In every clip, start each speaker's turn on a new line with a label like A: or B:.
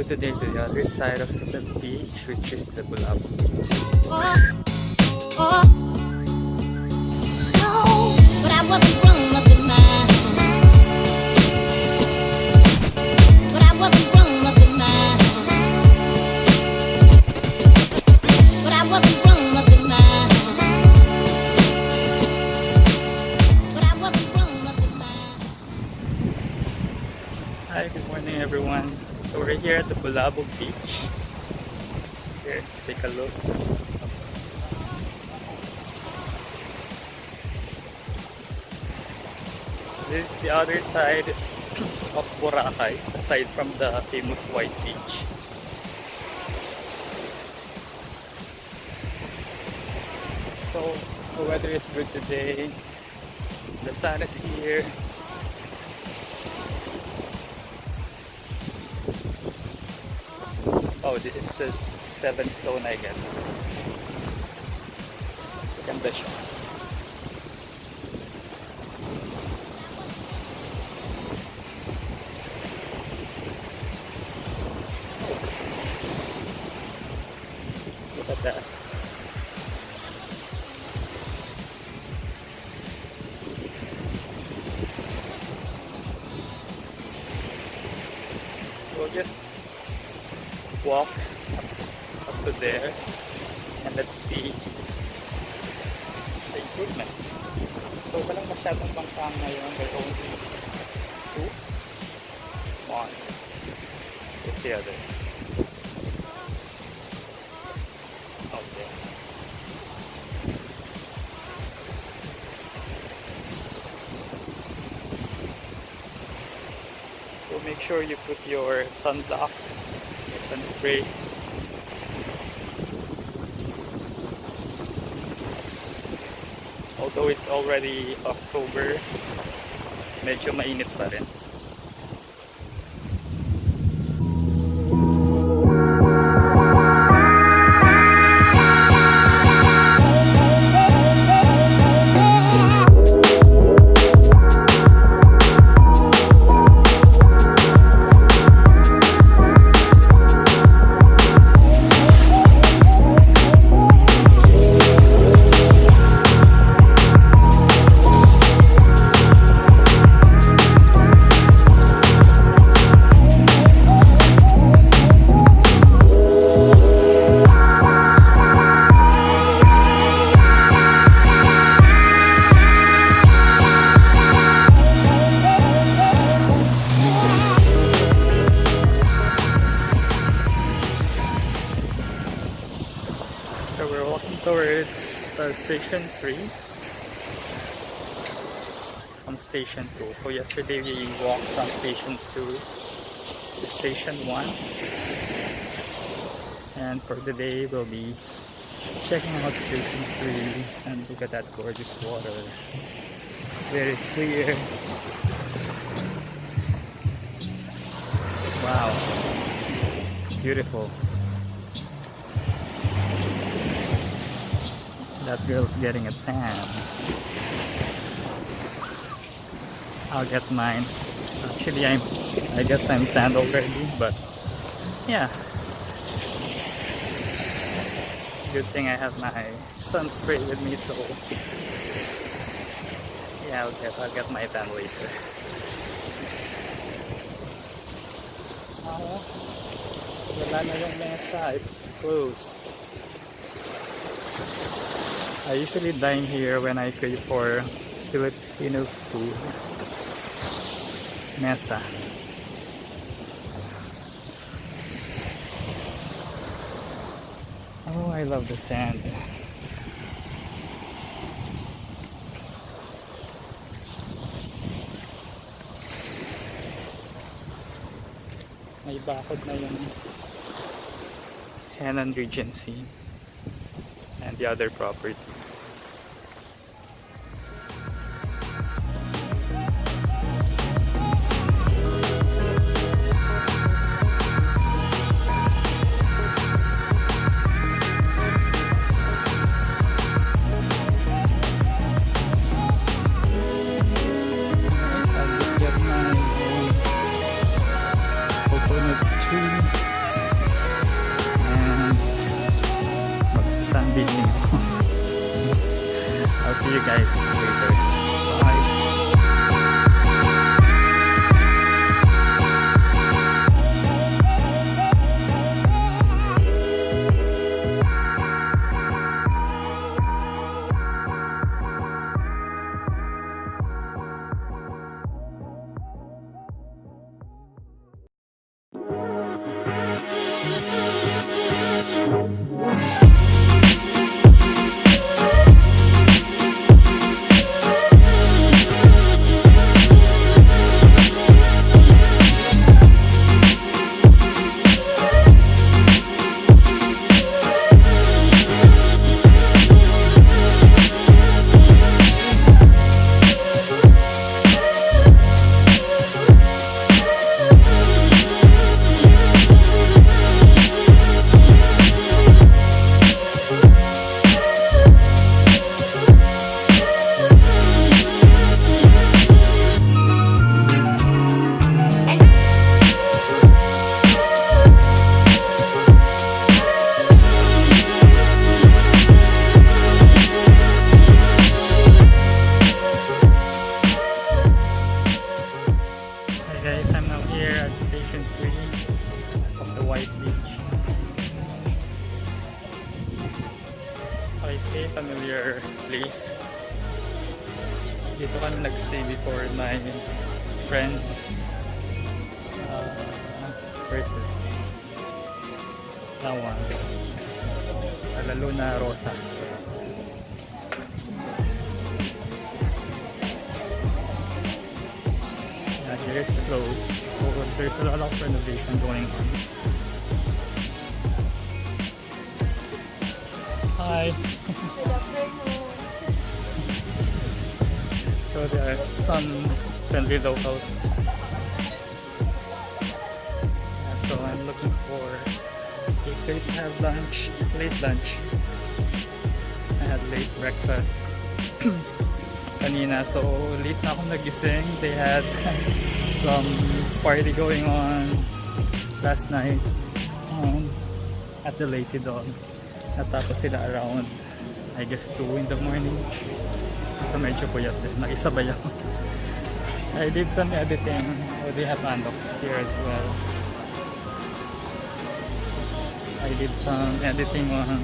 A: today to the other side of the beach, which is the Bulabog beach.
B: But I wasn't grown up in my But I wasn't grown up in my But I wasn't grown up in my But I wasn't grown up in my
A: Hi, good morning everyone. So we're here at the Bulabog beach. Here, take a look. This is the other side of Boracay, aside from the famous white beach. So the weather is good today. The sun is here. Oh, this is the 7 stone, I guess. Ganda siya. Look at that. So we'll just walk up to there and let's see the improvements. So walang masyadong bangkang ngayon. There are only 2. One. Here's the other. Okay. So make sure you put your sunblock, your sunspray. Although it's already October, medyo mainit pa rin. So we're walking towards station 3 from station 2. So yesterday we walked from station 2 to station 1. And for today we'll be checking out station 3 and look at that gorgeous water. It's very clear. Wow. Beautiful. That girl's getting a tan. I'll get mine. Actually, I guess I'm tanned already, but yeah. Good thing I have my sunspray with me, so yeah, I'll get my tan later. Wala na yung mesa, it's closed. I usually dine here when I crave for Filipino food. Mesa. Oh, I love the sand. May bakod na yung Henan Regency and the other properties. I'll just get my coconut tree. guys later. Bye. Familiar place. Dito kami nag-stay before my friends person. That one. Lalo na Rosa. Yeah, here it's closed. So there's a lot of renovation going on. Hi.
C: Good afternoon.
A: So there are some friendly locals. Yeah, so I'm looking for bakers to have lunch, late lunch. I had late breakfast kanina, so late na akong nagising. They had some party going on last night at the Lazy Dog. Natapos sila around, I guess, 2 in the morning. So medyo puyat din. Nakisabay ako. I did some editing. Oh, they have unbox here as well. I did some editing on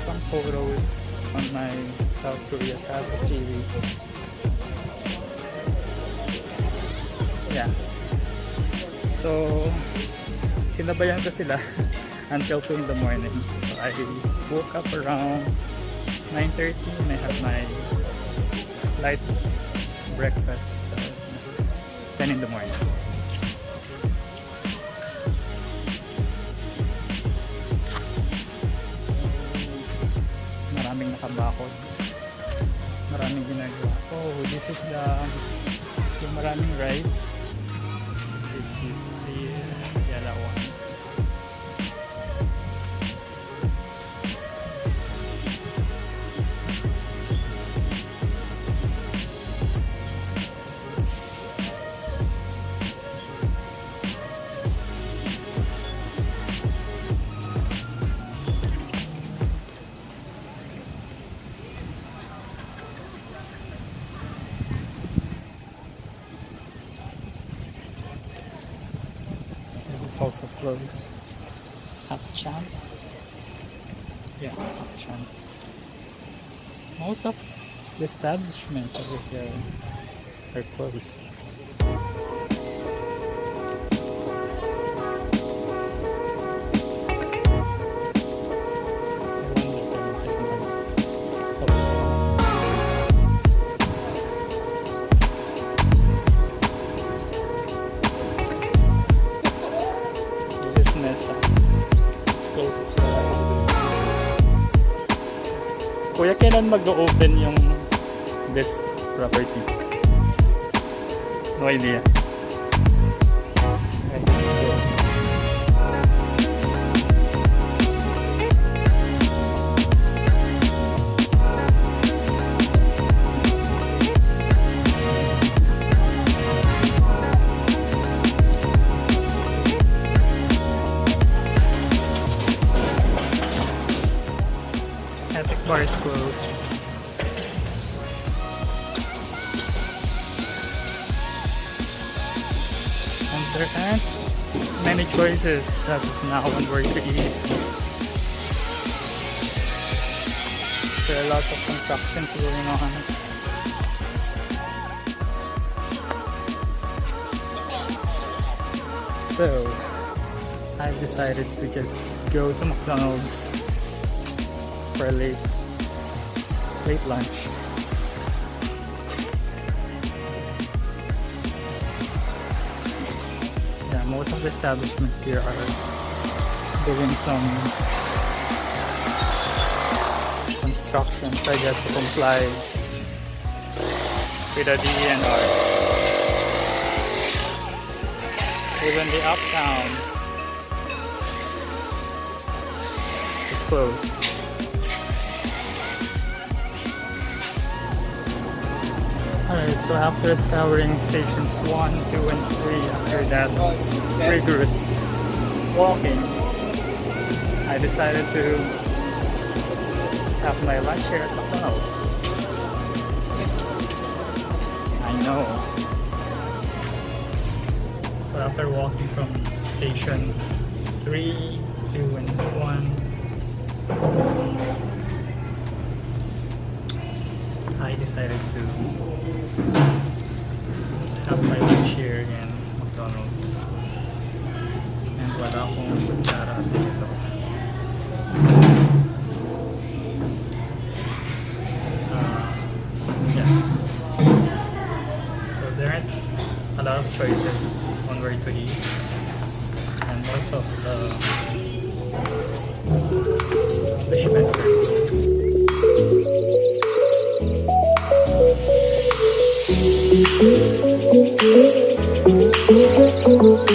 A: some photos on my South Korea travel TV. Yeah. So, sinabayan ko sila until 2 in the morning. So I woke up around 9:30 and I had my light breakfast 10 in the morning. So, maraming nakabakod. Maraming ginagawa. Oh, this is yung maraming rides. Which is the yellow one. It's also closed. Hapchan. Yeah, Hapchan. Most of the establishments over here are closed. Kuya, kailan mag-open yung this property? No idea. Bar is closed. there aren't many choices as of now on where to eat. There are lots of constructions going on. So I've decided to just go to McDonald's for a late lunch. Yeah, most of the establishments here are doing some construction, so I guess to comply with the DENR. Even the uptown is closed. Alright, so after scouring stations 1, 2, and 3, after that rigorous walking, I decided to have my lunch here at McDonald's. I know. So after walking from station 3, 2, and 1, I decided to have my lunch here in McDonald's. And wala akong kutsara dito. Yeah. So there aren't a lot of choices on where to eat. And most of the establishments are closed.